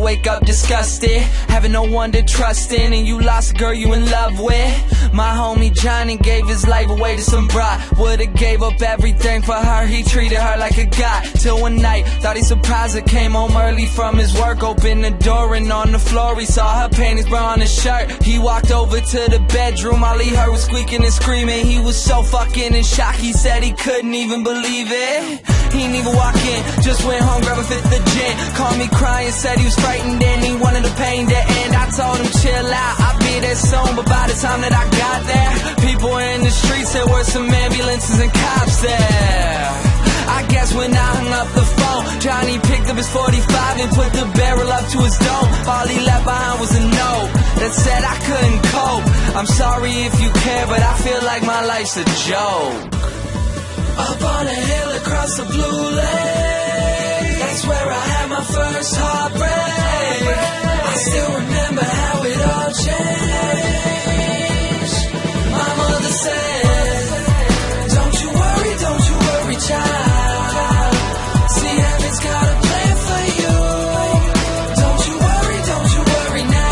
wake up disgusted, having no one to trust in, and you lost a girl you in love with. My homie Johnny gave his life away to some bride. Would've gave up everything for her, he treated her like a god. Till one night, thought he surprised her, came home early from his work, opened the door and on the floor he saw her panties, bra on his shirt. He walked over to the bedroom, all he heard was squeaking and screaming. He was so fucking in shock, he said he couldn't even believe it. He didn't even walk in, just went home, grabbed a fifth of gin. Called me crying, said he was frightened and he wanted the pain to end. I told him chill out, I'll be there soon, but by the time that I got there, people in the streets, there were some ambulances and cops there. I guess when I hung up the phone, Johnny picked up his 45 and put the barrel up to his dome. All he left behind was a note that said I couldn't cope. I'm sorry if you care, but I feel like my life's a joke. Up on a hill across the blue lake, that's where I had my first heartbreak. I still remember how it all changed. My mother said, don't you worry, child. See, heaven's got a plan for you. Don't you worry now.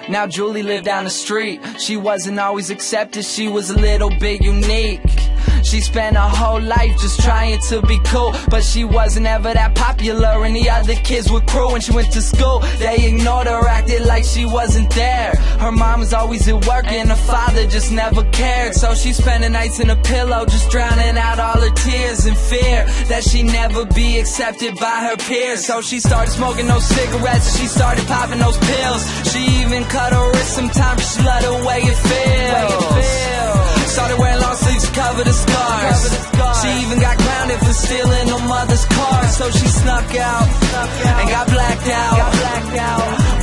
Now Julie lived down the street. She wasn't always accepted, she was a little bit unique. She spent her whole life just trying to be cool, but she wasn't ever that popular and the other kids were cruel. When she went to school, they ignored her, acted like she wasn't there. Her mom was always at work and her father just never cared. So she spent the nights in a pillow, just drowning out all her tears in fear that she'd never be accepted by her peers. So she started smoking those cigarettes, she started popping those pills. She even cut her wrist sometimes, she loved the way it feels. Started wearing long sleeves to cover the scars. She even got grounded for stealing her mother's car. So she snuck out and got blacked out.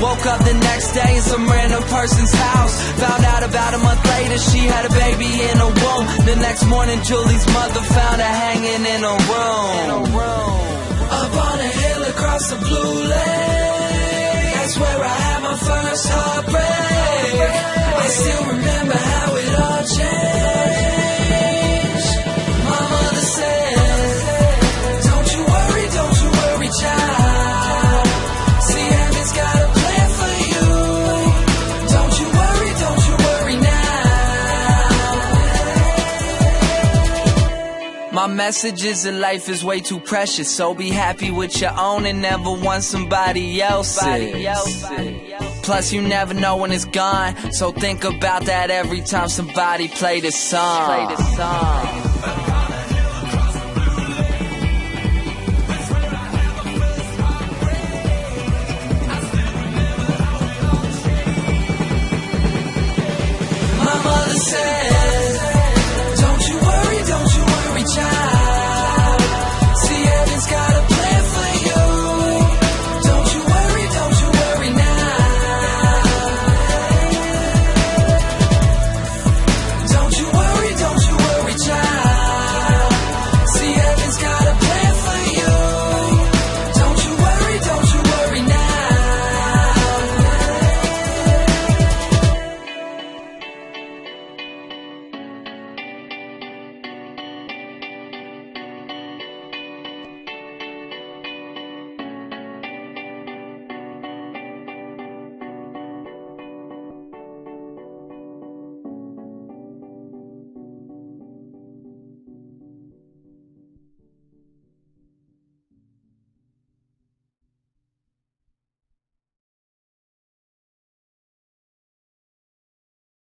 Woke up the next day in some random person's house. Found out about a month later she had a baby in her womb. The next morning Julie's mother found her hanging in her room. Up on a hill across the blue lake, that's where I had my first heartbreak. I still remember how it all changed. My mother said, don't you worry, child. See, heaven's got a plan for you. Don't you worry now. My message is that life is way too precious, so be happy with your own and never want somebody else's. Plus you never know when it's gone, so think about that every time somebody play this song.